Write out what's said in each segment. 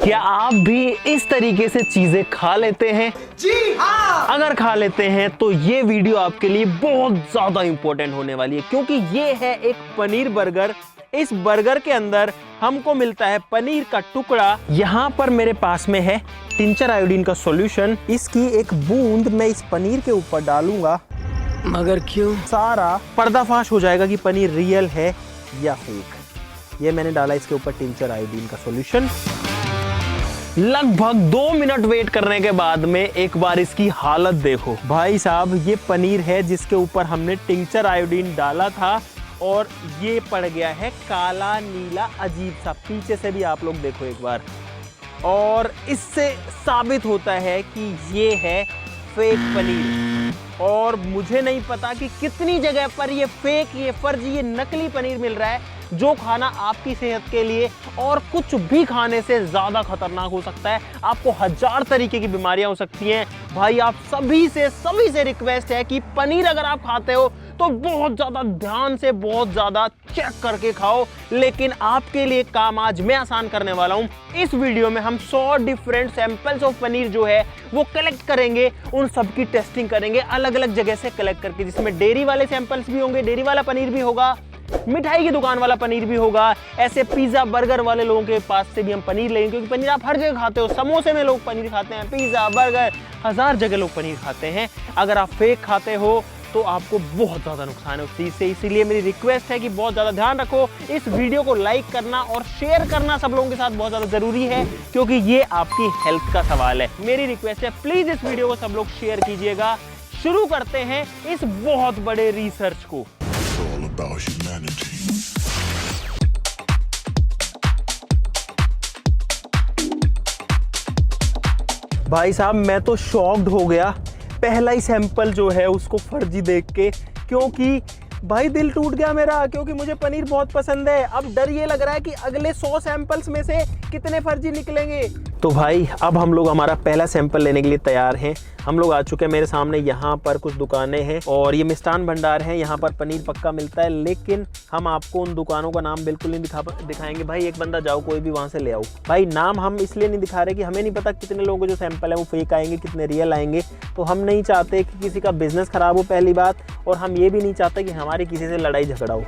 क्या आप भी इस तरीके से चीजें खा लेते हैं? जी हाँ। अगर खा लेते हैं तो ये वीडियो आपके लिए बहुत ज्यादा इंपॉर्टेंट होने वाली है, क्योंकि ये है एक पनीर बर्गर। इस बर्गर के अंदर हमको मिलता है पनीर का टुकड़ा। यहाँ पर मेरे पास में है टिंचर आयोडीन का सॉल्यूशन। इसकी एक बूंद मैं इस पनीर के ऊपर डालूंगा, मगर क्यों? सारा पर्दाफाश हो जाएगा कि पनीर रियल है या फेक। ये मैंने डाला इसके ऊपर टिंचर आयोडीन का सॉल्यूशन। लगभग 2 मिनट वेट करने के बाद में एक बार इसकी हालत देखो भाई साहब। ये पनीर है जिसके ऊपर हमने टिंचर आयोडीन डाला था और ये पड़ गया है काला नीला अजीब सा। पीछे से भी आप लोग देखो एक बार, और इससे साबित होता है कि ये है फेक पनीर। और मुझे नहीं पता कि कितनी जगह पर ये फेक, ये फर्जी, ये नकली पनीर मिल रहा है, जो खाना आपकी सेहत के लिए और कुछ भी खाने से ज्यादा खतरनाक हो सकता है। आपको 1000 तरीके की बीमारियां हो सकती हैं। भाई आप सभी से रिक्वेस्ट है कि पनीर अगर आप खाते हो तो बहुत ज्यादा ध्यान से, बहुत ज्यादा चेक करके खाओ। लेकिन आपके लिए काम आज मैं आसान करने वाला हूं। इस वीडियो में हम 100 डिफरेंट सैंपल्स ऑफ पनीर जो है वो कलेक्ट करेंगे, उन सब की टेस्टिंग करेंगे अलग अलग जगह से कलेक्ट करके, जिसमें डेयरी वाले सैंपल्स भी होंगे, डेयरी वाला पनीर भी होगा, मिठाई की दुकान वाला पनीर भी होगा, ऐसे पिज्जा बर्गर वाले लोगों के पास से भी हम पनीर लेंगे, क्योंकि पनीर आप हर जगह खाते हो। समोसे में लोग पनीर खाते हैं, पिज्जा बर्गर 1000 जगह लोग पनीर खाते हैं। अगर आप फेक खाते हो तो आपको बहुत ज्यादा नुकसान है उस चीज से। इसीलिए मेरी रिक्वेस्ट है कि बहुत ज्यादा ध्यान रखो। इस वीडियो को लाइक करना और शेयर करना सब लोगों के साथ बहुत ज्यादा जरूरी है, क्योंकि ये आपकी हेल्थ का सवाल है। मेरी रिक्वेस्ट है, प्लीज इस वीडियो को सब लोग शेयर कीजिएगा। शुरू करते हैं इस बहुत बड़े रिसर्च को। भाई साहब मैं तो शॉक्ड हो गया पहला ही सैंपल जो है उसको फर्जी देख के, क्योंकि भाई दिल टूट गया मेरा, क्योंकि मुझे पनीर बहुत पसंद है। अब डर ये लग रहा है कि अगले 100 सैंपल्स में से कितने फर्जी निकलेंगे। तो भाई अब हम लोग हमारा पहला सैंपल लेने के लिए तैयार हैं। हम लोग आ चुके हैं। मेरे सामने यहाँ पर कुछ दुकानें हैं और ये मिष्ठान भंडार है। यहाँ पर पनीर पक्का मिलता है, लेकिन हम आपको उन दुकानों का नाम बिल्कुल नहीं दिखाएंगे। भाई एक बंदा जाओ कोई भी वहाँ से ले आओ। भाई नाम हम इसलिए नहीं दिखा रहे कि हमें नहीं पता कितने लोगों के जो सैंपल है वो फेक आएंगे, कितने रियल आएंगे। तो हम नहीं चाहते कि किसी का बिजनेस खराब हो, पहली बात, और हम ये भी नहीं चाहते कि हमारी किसी से लड़ाई झगड़ा हो।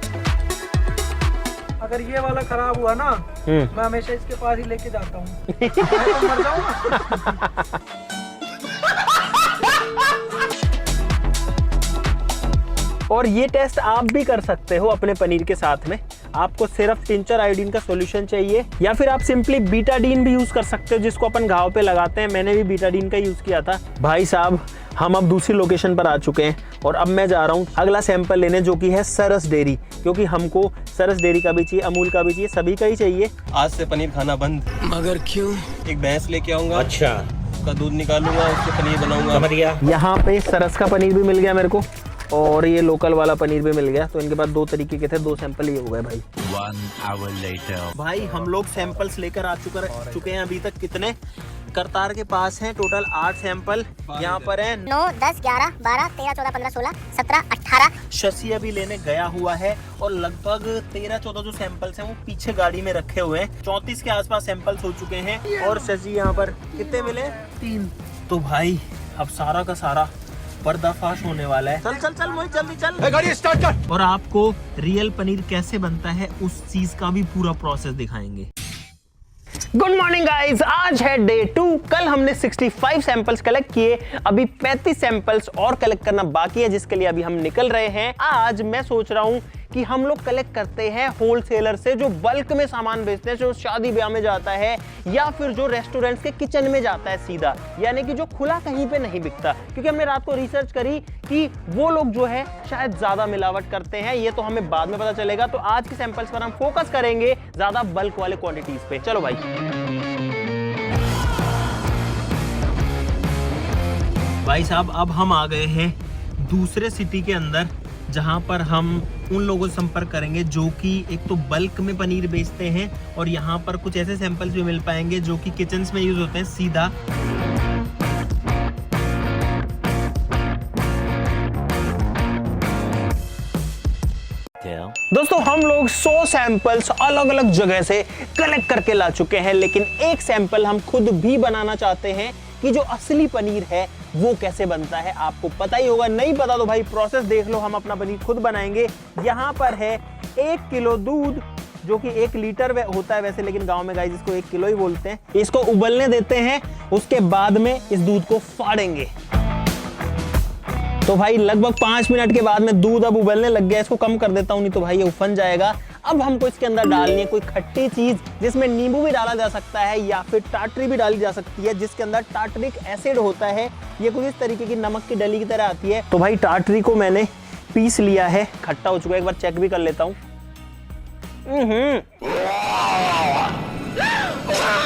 अगर ये वाला खराब हुआ ना, मैं हमेशा इसके पास ही लेके जाता हूँ। तो मर जाऊंगा। और ये टेस्ट आप भी कर सकते हो अपने पनीर के साथ में। आपको सिर्फ टिंचर आयोडीन का सॉल्यूशन चाहिए, या फिर आप सिंपली बीटाडीन भी यूज कर सकते हो, जिसको अपन घाव पे लगाते हैं। मैंने भी बीटाडीन का यूज किया था। भाई साहब हम अब दूसरी लोकेशन पर आ चुके हैं और अब मैं जा रहा हूँ अगला सैंपल लेने, जो कि है सरस डेयरी, क्योंकि हमको सरस डेयरी का भी चाहिए, अमूल का भी चाहिए, सभी का ही चाहिए। आज से पनीर खाना बंद। मगर क्यों? एक भैंस लेके आऊंगा, अच्छा, उसका दूध निकालूंगा, उससे पनीर बनाऊंगा। समझ गया। यहाँ पे सरस का पनीर भी मिल गया मेरे को, और ये लोकल वाला पनीर भी मिल गया। तो इनके पास 2 तरीके के थे, 2 सैंपल ये हो गए भाई। 1 hour later. भाई हम लोग सैंपल्स लेकर आ चुके हैं। अभी तक कितने करतार के पास हैं? टोटल 8 सैंपल यहाँ पर हैं। 9, 10, 11, 12, 13, 14, 15, 16, 17, 18। शशि अभी लेने गया हुआ है और लगभग 13-14 जो सैंपल्स हैं वो पीछे गाड़ी में रखे हुए हैं। 34 के आसपास सैंपल्स हो चुके हैं। और शशि यहाँ पर कितने मिले? 3। तो भाई अब सारा का सारा पर्दाफाश होने वाला है। चल मोहित जल्दी चल, गाड़ी स्टार्ट कर। और आपको रियल पनीर कैसे बनता है उस चीज का भी पूरा प्रोसेस दिखाएंगे। गुड मॉर्निंग गाइज, आज है डे 2। कल हमने 65 सैंपल्स कलेक्ट किए, अभी 35 सैंपल्स और कलेक्ट करना बाकी है, जिसके लिए अभी हम निकल रहे हैं। आज मैं सोच रहा हूं कि हम लोग कलेक्ट करते हैं होलसेलर से, जो बल्क में सामान बेचते हैं, जो शादी ब्याह में जाता है या फिर जो रेस्टोरेंट्स के किचन में जाता है सीधा, यानी कि जो खुला कहीं पे नहीं बिकता। क्योंकि हमने रात को रिसर्च करी कि वो लोग जो है शायद ज्यादा मिलावट करते हैं। ये तो हमें बाद में पता चलेगा। तो आज के सैंपल्स पर हम फोकस करेंगे ज्यादा बल्क वाले क्वांटिटीज पे। चलो भाई। भाई साहब अब हम आ गए हैं दूसरे सिटी के अंदर, जहां पर हम उन लोगों से संपर्क करेंगे जो कि एक तो बल्क में पनीर बेचते हैं, और यहाँ पर कुछ ऐसे सैंपल्स भी मिल पाएंगे जो कि किचन्स में यूज होते हैं सीधा। दोस्तों हम लोग 100 सैंपल्स अलग अलग जगह से कलेक्ट करके ला चुके हैं, लेकिन एक सैंपल हम खुद भी बनाना चाहते हैं कि जो असली पनीर है वो कैसे बनता है। आपको पता ही होगा, नहीं पता तो भाई प्रोसेस देख लो, हम अपना पनीर खुद बनाएंगे। यहाँ पर है 1 किलो दूध, जो कि 1 लीटर होता है वैसे, लेकिन गांव में गाइस इसको 1 किलो ही बोलते हैं। इसको उबलने देते हैं, उसके बाद में इस दूध को फाड़ेंगे। तो भाई लगभग 5 मिनट के बाद में दूध अब उबलने लग गया। इसको कम कर देता हूं, नहीं तो भाई ये उफन जाएगा। अब हमको इसके अंदर डालनी है कोई खट्टी चीज, जिसमें नींबू भी डाला जा सकता है या फिर टाटरी भी डाली जा सकती है, जिसके अंदर टाटरिक एसिड होता है। ये कुछ इस तरीके की नमक की डली की तरह आती है। तो भाई टाटरी को मैंने पीस लिया है, खट्टा हो चुका है, एक बार चेक भी कर लेता हूं।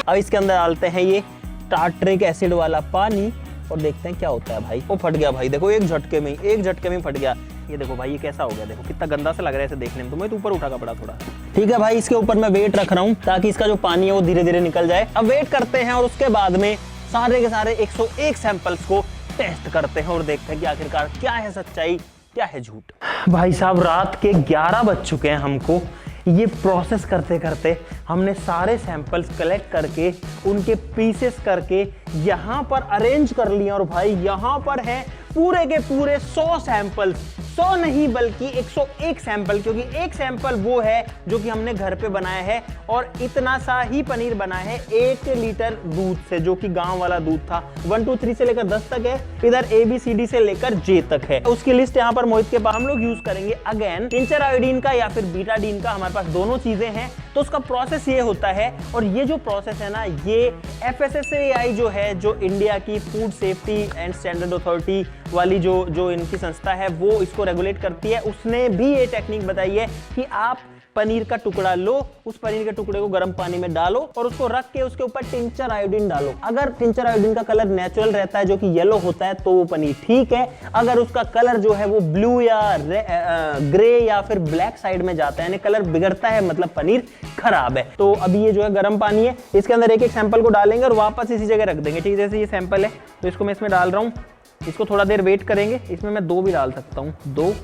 अब इसके अंदर डालते हैं ये टाटरिक एसिड वाला पानी और देखते हैं क्या होता है। भाई वो फट गया भाई, देखो एक झटके में फट गया। ये देखो भाई ये कैसा हो गया, देखो कितना गंदा सा लग रहा है इसे देखने में। तो मैं तो ऊपर उठा का पड़ा थोड़ा। ठीक है भाई, इसके ऊपर मैं वेट रख रहा हूँ ताकि इसका जो पानी है वो धीरे धीरे निकल जाए। अब वेट करते हैं और उसके बाद में सारे के सारे 101 सैंपल्स को टेस्ट करते हैं और देखते हैं कि आखिरकार क्या है सच्चाई, क्या है झूठ। भाई साहब रात के 11 बज चुके हैं। हमको ये प्रोसेस करते करते हमने सारे सैंपल्स कलेक्ट करके उनके पीसेस करके यहाँ पर अरेंज कर लिया। और भाई यहाँ पर है पूरे के पूरे 100 सैंपल्स, 100 नहीं बल्कि 101 सैंपल, क्योंकि एक सैंपल वो है जो कि हमने घर पे बनाया है और इतना सा ही पनीर बना है 1 लीटर दूध से, जो कि गांव वाला दूध था। 1 2 3 से लेकर 10 तक है, इधर ABCD से लेकर J तक है। उसकी लिस्ट यहाँ पर मोहित के पास। हम लोग यूज करेंगे अगेन टिंचर आयोडीन का या फिर बीटाडीन का, हमारे पास दोनों चीजें हैं। तो उसका प्रोसेस ये होता है, और ये जो प्रोसेस है ना, ये FSSAI जो है, जो इंडिया की food safety and standard authority वाली जो इनकी संस्था है, वो इसको रेगुलेट करती है। उसने भी ये टेक्निक बताई है कि आप पनीर का टुकड़ा लो, उस पनीर के टुकड़े को गर्म पानी में डालो और उसको रख के उसके ऊपर टिंचर आयोडीन डालो। अगर टिंचर आयोडीन का कलर नेचुरल रहता है, जो कि येलो होता है, तो वो पनीर ठीक है। अगर उसका कलर जो है वो ब्लू या ग्रे या फिर ब्लैक साइड में जाता है, यानी कलर बिगड़ता है, मतलब पनीर खराब है। तो अभी ये जो है गर्म पानी है, इसके अंदर एक एक सैंपल को डालेंगे और वापस इसी जगह रख देंगे। ठीक है, जैसे ये सैंपल है तो इसको मैं इसमें डाल रहा हूँ। इसको थोड़ा देर वेट करेंगे। इसमें मैं 2 भी डाल सकता हूँ, 2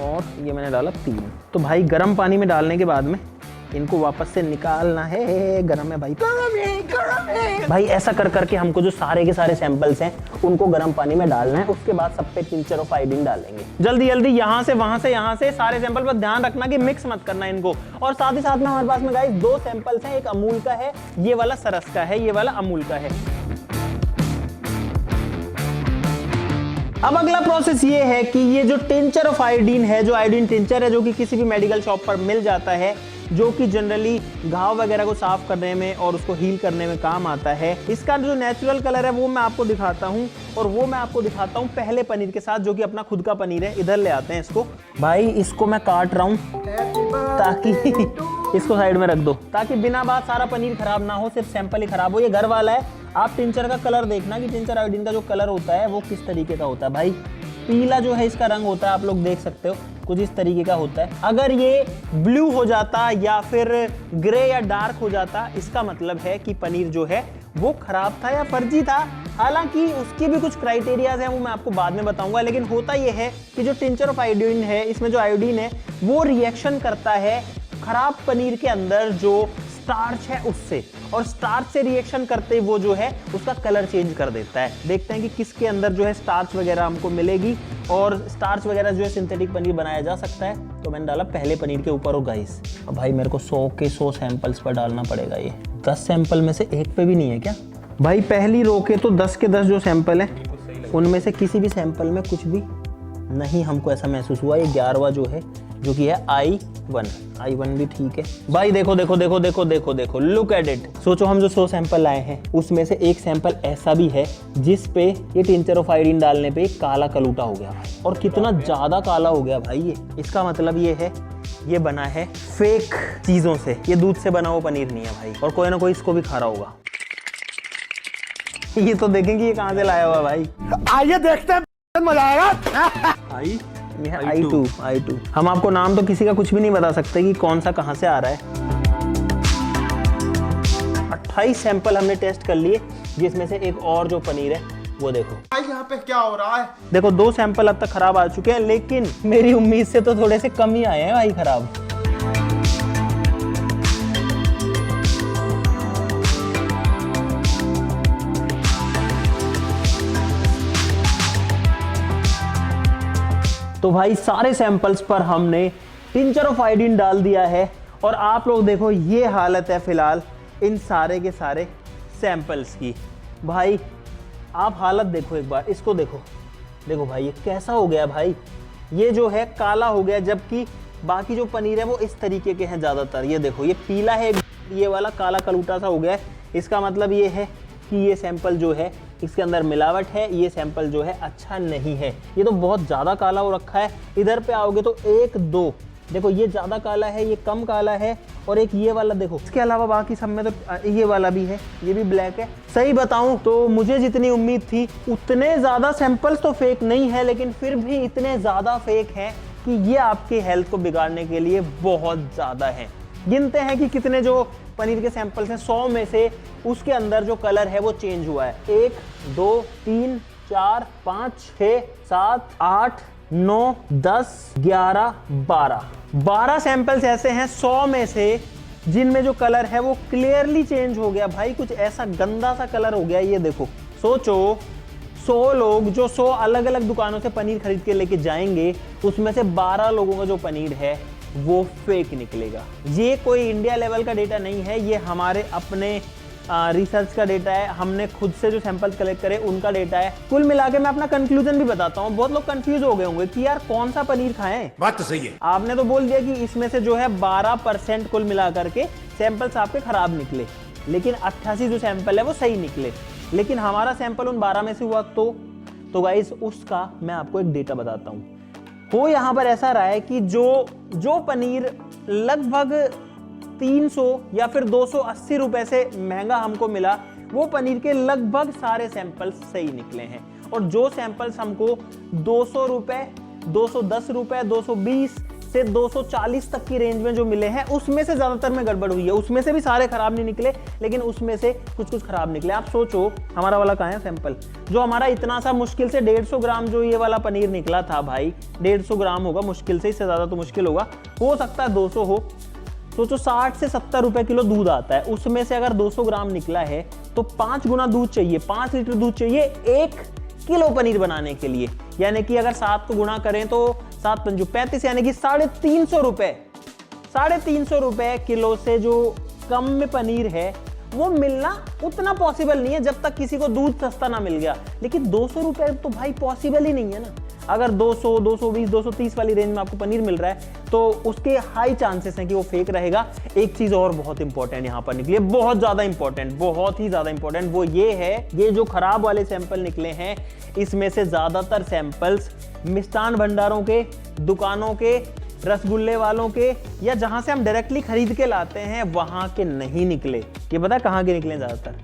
और ये मैंने डाला 3। तो भाई गर्म पानी में डालने के बाद में इनको वापस से निकालना है। गर्म है भाई, गरम है भाई। ऐसा कर करके हमको जो सारे के सारे सैंपल्स हैं उनको गर्म पानी में डालना है। उसके बाद सब पे टिंचर ऑफ आयोडीन डालेंगे। जल्दी जल्दी यहाँ से वहां से यहाँ से सारे सैंपल पर ध्यान रखना कि मिक्स मत करना इनको। और साथ ही साथ में हमारे पास में गाइस 2 सैंपल्स हैं, एक अमूल का है, ये वाला सरस का है, ये वाला अमूल का है। अब अगला प्रोसेस ये है कि ये जो टिंचर ऑफ आयोडीन है, जो आयोडीन टिंचर है, जो कि किसी भी मेडिकल शॉप पर मिल जाता है, जो कि जनरली घाव वगैरह को साफ करने में और उसको हील करने में काम आता है। इसका जो नेचुरल कलर है वो मैं आपको दिखाता हूँ, और वो मैं आपको दिखाता हूँ पहले पनीर के साथ, जो कि अपना खुद का पनीर है। इधर ले आते हैं इसको। भाई इसको मैं काट रहा हूँ ताकि इसको साइड में रख दो, ताकि बिना बात सारा पनीर खराब ना हो, सिर्फ सैंपल ही खराब हो। ये घर वाला है। आप टिंचर का कलर देखना कि टिंचर आयोडीन का जो कलर होता है वो किस तरीके का होता है। भाई पीला जो है इसका रंग होता है, आप लोग देख सकते हो, कुछ इस तरीके का होता है। अगर ये ब्लू हो जाता या फिर ग्रे या डार्क हो जाता, इसका मतलब है कि पनीर जो है वो खराब था या फर्जी था। हालांकि उसकी भी कुछ क्राइटेरियाज हैं, वो मैं आपको बाद में बताऊंगा। लेकिन होता ये है कि जो टिंचर ऑफ आयोडीन है, इसमें जो आयोडीन है वो रिएक्शन करता है खराब पनीर के अंदर जो स्टार्च है उससे, और स्टार्च से रिएक्शन करते वो जो है उसका कलर चेंज कर देता है। देखते हैं कि किसके अंदर जो है स्टार्च वगैरह हमको मिलेगी, और स्टार्च वगैरह जो है सिंथेटिक पनीर बनाया जा सकता है। तो मैंने डाला पहले पनीर के ऊपर। और गाइस अब भाई मेरे को 100 के 100 सैंपल्स पर डालना पड़ेगा। ये 10 सैंपल में से एक पे भी नहीं है क्या भाई? पहली रो के तो 10 के 10 जो सैंपल है उनमें से किसी भी सैंपल में कुछ भी नहीं हमको ऐसा महसूस हुआ। ये 11वां जो है, जो कि है I1 भी ठीक है। भाई देखो देखो देखो देखो देखो देखो, लुक एट इट। सोचो हम जो 100 सैंपल लाए हैं उसमें से एक सैंपल ऐसा भी है जिस पे ये टिंचर ऑफ आयोडीन डालने पे काला कलूटा हो गया भाई, और कितना ज्यादा काला हो गया भाई ये। इसका मतलब ये है ये बना है फेक चीजों से, ये दूध से बना हुआ पनीर नहीं है भाई, और कोई ना कोई इसको भी खा रहा होगा। ये तो देखेंगे ये कहाँ से लाया हुआ भाई। आइए देखते हैं, मजा आएगा। ये है I2। हम आपको नाम तो किसी का कुछ भी नहीं बता सकते कि कौन सा कहां से आ रहा है। 28 सैंपल हमने टेस्ट कर लिए, जिसमें से एक और जो पनीर है वो देखो भाई यहाँ पे क्या हो रहा है। देखो 2 सैंपल अब तक खराब आ चुके हैं, लेकिन मेरी उम्मीद से तो थोड़े से कम ही आए हैं भाई खराब। तो भाई सारे सैंपल्स पर हमने टिंचर ऑफ आयोडीन डाल दिया है और आप लोग देखो ये हालत है फिलहाल इन सारे के सारे सैंपल्स की। भाई आप हालत देखो एक बार, इसको देखो, देखो भाई ये कैसा हो गया भाई, ये जो है काला हो गया, जबकि बाकी जो पनीर है वो इस तरीके के हैं ज़्यादातर। ये देखो ये पीला है, ये वाला काला कलूटा सा हो गया है। इसका मतलब ये है कि ये सैंपल जो है इसके अंदर मिलावट है, ये सैंपल जो है अच्छा नहीं है। ये तो बहुत ज़्यादा काला हो रखा है। इधर पे आओगे तो 1 2 देखो ये ज़्यादा काला है, ये कम काला है, और एक ये वाला देखो। इसके अलावा बाकी सब में तो ये वाला भी है, ये भी ब्लैक है। सही बताऊं तो मुझे जितनी उम्मीद थी उतने ज़्यादा सैंपल्स तो फेक नहीं है, लेकिन फिर भी इतने ज़्यादा फेक हैं कि ये आपके हेल्थ को बिगाड़ने के लिए बहुत ज़्यादा है। गिनते हैं कि कितने जो पनीर के सैंपल्स हैं, 100 में से उसके अंदर जो कलर है वो चेंज हुआ है। 1 2 3 4 5 6 7 8 9 10 11 12 सैंपल्स ऐसे हैं 100 में से जिनमें जो कलर है वो क्लियरली चेंज हो गया। भाई कुछ ऐसा गंदा सा कलर हो गया। ये देखो, सोचो 100 लोग जो 100 अलग अलग दुकानों से पनीर खरीद के लेके जाएंगे, उसमें से 12 लोगों का जो पनीर है वो फेक निकलेगा। ये कोई इंडिया लेवल का डेटा नहीं है, ये हमारे अपने रिसर्च का डेटा है। हमने खुद से जो सैंपल्स कलेक्ट करे उनका डेटा है। कुल मिला के मैं अपना कंक्लूजन भी बताता हूँ। बहुत लोग कंफ्यूज हो गए होंगे कि यार कौन सा पनीर खाएं। बात तो सही है। आपने तो बोल दिया कि इसमें से जो है 12% कुल मिला करके सैंपल्स आपके खराब निकले, लेकिन 88 जो सैंपल है वो सही निकले। लेकिन हमारा सैंपल उन 12 में से हुआ तो गाइस उसका मैं आपको एक डेटा बताता हूँ। हो यहाँ पर ऐसा रहा है कि जो पनीर लगभग 300 या फिर 280 रुपए से महंगा हमको मिला, वो पनीर के लगभग सारे सैंपल्स सही निकले हैं। और जो सैंपल्स हमको 200 रुपए, 210 रुपए, 220 से 240 तक की रेंज में जो मिले हैं, उसमें से ज्यादातर में गड़बड़ हुई है। उसमें से भी सारे खराब नहीं निकले, लेकिन उसमें से कुछ खराब निकले। आप सोचो हमारा वाला कहाँ है सैंपल, जो हमारा इतना सा मुश्किल से 150 ग्राम जो ये वाला पनीर निकला था भाई, 150 ग्राम होगा मुश्किल से, इससे ज्यादा तो मुश्किल होगा, हो सकता है 200 हो। सोचो 60 से 70 रुपए किलो दूध आता है, उसमें से अगर 200 ग्राम निकला है तो 5 गुना दूध चाहिए, 5 लीटर दूध चाहिए 1 किलो पनीर बनाने के लिए। यानी कि अगर 7 को गुणा करें तो 7 पंजू 35, यानी कि 350 रुपए, 350 रुपए किलो से जो कम में पनीर है वो मिलना उतना पॉसिबल नहीं है जब तक किसी को दूध सस्ता ना मिल गया। लेकिन 200 रुपए तो भाई पॉसिबल ही नहीं है ना। अगर 200, 220, 230 वाली रेंज में आपको पनीर मिल रहा है तो उसके हाई चांसेस हैं कि वो फेक रहेगा। एक चीज और बहुत इंपॉर्टेंट यहाँ पर निकली है, बहुत ज्यादा इंपॉर्टेंट, बहुत ही ज्यादा इंपॉर्टेंट, वो ये है, ये जो खराब वाले सैंपल निकले हैं इसमें से ज्यादातर सैंपल्स मिष्ठान भंडारों के, दुकानों के, रसगुल्ले वालों के, या जहां से हम डायरेक्टली खरीद के लाते हैं वहां के नहीं निकले। ये पता है कहां के निकले? ज्यादातर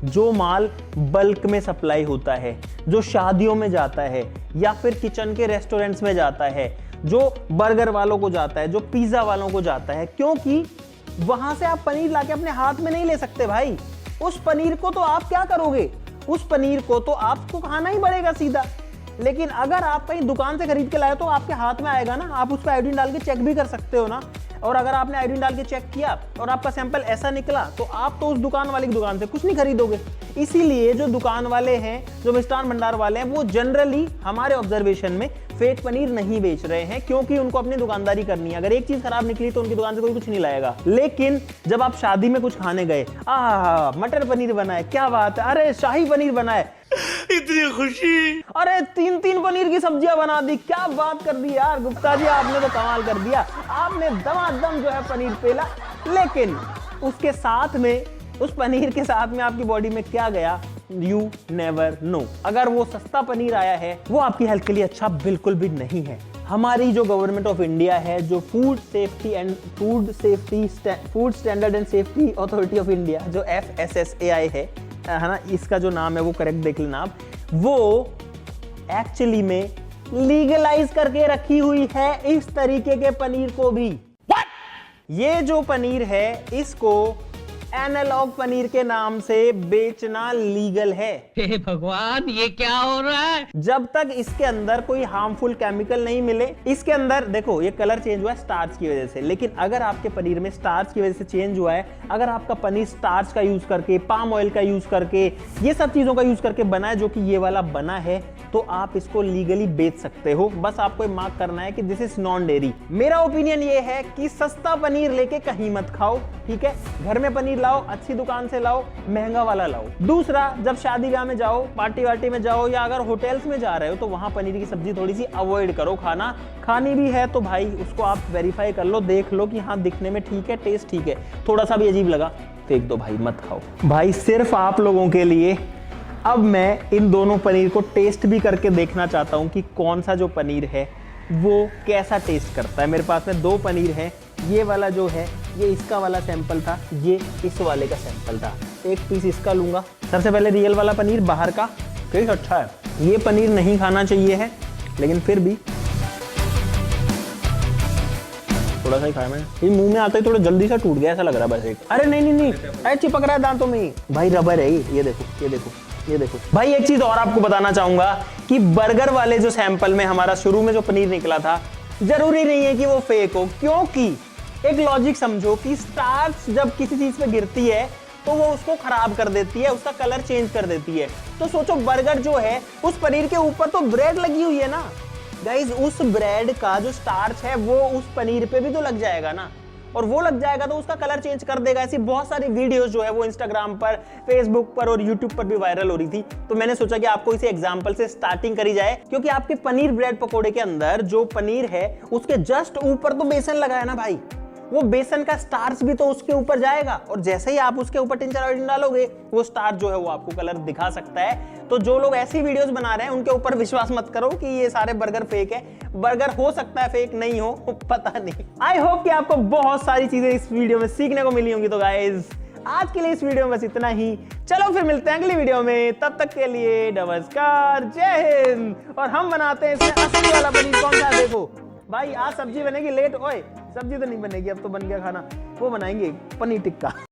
जो माल बल्क में सप्लाई होता है, जो शादियों में जाता है, या फिर किचन के रेस्टोरेंट्स में जाता है, जो बर्गर वालों को जाता है, जो पिज्जा वालों को जाता है, क्योंकि वहां से आप पनीर लाके अपने हाथ में नहीं ले सकते भाई। उस पनीर को तो आप क्या करोगे, उस पनीर को तो आपको खाना ही पड़ेगा सीधा। लेकिन अगर आप कहीं दुकान से खरीद के लाए तो आपके हाथ में आएगा ना, आप उस पर आयोडीन डाल के चेक भी कर सकते हो ना। और अगर आपने आयोडीन डाल के चेक किया और आपका सैंपल ऐसा निकला तो आप तो उस दुकान वाली की दुकान से कुछ नहीं खरीदोगे। इसीलिए जो दुकान वाले हैं, जो मिष्ठान भंडार वाले हैं, वो जनरली हमारे ऑब्जर्वेशन में फेक पनीर नहीं बेच रहे हैं, क्योंकि उनको अपनी दुकानदारी करनी है। अगर एक चीज खराब निकली तो उनकी दुकान से कोई कुछ नहीं लाएगा। लेकिन जब आप शादी में कुछ खाने गए, मटर पनीर बनाए, क्या बात है, अरे शाही पनीर बनाए, इतनी खुशी, अरे 3 पनीर की सब्जियां बना दी, क्या बात कर दी यार गुप्ता जी, आपने तो कमाल कर दिया, आपने दमादम जो है पनीर पेला। लेकिन उसके साथ में, उस पनीर के साथ में आपकी बॉडी में क्या गया, यू नेवर नो। अगर वो सस्ता पनीर आया है वो आपकी हेल्थ के लिए अच्छा बिल्कुल भी नहीं है। हमारी जो गवर्नमेंट ऑफ इंडिया है, जो food standard and safety authority of India, जो FSSAI है ना, इसका जो नाम है वो करेक्ट देख लेना आप, वो एक्चुअली में लीगलाइज करके रखी हुई है इस तरीके के पनीर को भी। ये जो पनीर है इसको एनालॉग पनीर के नाम से बेचना लीगल है। हे भगवान, ये क्या हो रहा है? जब तक इसके अंदर कोई हार्मफुल केमिकल नहीं मिले। इसके अंदर देखो ये कलर चेंज हुआ है स्टार्च की वजह से, लेकिन अगर आपके पनीर में स्टार्च की वजह से चेंज हुआ है, अगर आपका पनीर स्टार्च का यूज करके, पाम ऑयल का यूज करके, ये सब चीजों का यूज करके बना है, जो कि ये वाला बना है, तो आप इसको लीगली बेच सकते हो। बस आपको मार्क करना है कि दिस इज नॉन डेयरी। मेरा ओपिनियन ये है कि सस्ता पनीर लेके कहीं मत खाओ, ठीक है? घर में पनीर लाओ, अच्छी दुकान से लाओ, महंगा वाला लाओ। दूसरा, जब शादी ब्याह में जाओ, पार्टी वार्टी में जाओ, या अगर होटल्स में जा रहे हो, तो वहां पनीर की सब्जी थोड़ी सी अवॉइड करो खाना। खानी भी है तो भाई उसको आप वेरीफाई कर लो, देख लो कि हाँ दिखने में ठीक है, टेस्ट ठीक है, थोड़ा सा भी अजीब लगा फेंक दो भाई, मत खाओ। भाई सिर्फ आप लोगों के लिए अब मैं इन दोनों पनीर को टेस्ट भी करके देखना चाहता हूं कि कौन सा जो पनीर है वो कैसा टेस्ट करता है। मेरे पास में 2 पनीर हैं। ये वाला जो है ये इसका वाला सैंपल था, ये इस वाले का सैंपल था। एक पीस इसका लूंगा। सबसे पहले रियल वाला पनीर बाहर का, टेस्ट अच्छा है। ये पनीर नहीं खाना चाहिए है, लेकिन फिर भी थोड़ा सा ही खाया मैंने। ये मुंह में आते ही थोड़ा जल्दी से टूट गया ऐसा लग रहा है बस एक। अरे नहीं नहीं नहीं, अरे चिपक रहा है दांतों में भाई, रबर है ये देखो, ये देखो, ये देखो भाई। एक चीज और आपको बताना चाहूंगा कि बर्गर वाले जो सैंपल में हमारा शुरू में जो पनीर निकला था, जरूरी नहीं है कि वो फेक हो, क्योंकि एक लॉजिक समझो कि स्टार्च जब किसी चीज पे गिरती है तो वो उसको खराब कर देती है, उसका कलर चेंज कर देती है। तो सोचो बर्गर जो है उस पनीर के ऊपर तो ब्रेड लगी हुई है ना गाइज, उस ब्रेड का जो स्टार्च है वो उस पनीर पे भी तो लग जाएगा ना, और वो लग जाएगा तो उसका कलर चेंज कर देगा। ऐसी बहुत सारी वीडियोस जो है वो इंस्टाग्राम पर, फेसबुक पर और यूट्यूब पर भी वायरल हो रही थी। तो मैंने सोचा कि आपको इसी एग्जांपल से स्टार्टिंग करी जाए, क्योंकि आपके पनीर ब्रेड पकोड़े के अंदर जो पनीर है उसके जस्ट ऊपर तो बेसन लगा है ना भाई, वो बेसन का स्टार्च भी तो उसके ऊपर जाएगा, और जैसे ही आप उसके ऊपर टिंचर ऑयल डालोगे वो स्टार्च जो है वो आपको कलर दिखा सकता है। तो जो लोग ऐसी वीडियोस बना रहे हैं उनके ऊपर विश्वास मत करो कि ये सारे बर्गर फेक है। बर्गर हो सकता है फेक, नहीं हो पता नहीं। आई होप कि आपको बहुत सारी चीजें इस वीडियो में सीखने को मिली होंगी। तो गाइज आज के लिए इस वीडियो में बस इतना ही। चलो फिर मिलते हैं अगली वीडियो में, तब तक के लिए नमस्कार, जय हिंद। और हम बनाते हैं इसमें असली वाला पनीर। कौन सा देखो भाई, आज सब्जी बनेगी लेट। ओए सब्जी तो नहीं बनेगी, अब तो बन गया खाना, वो बनाएंगे पनीर टिक्का।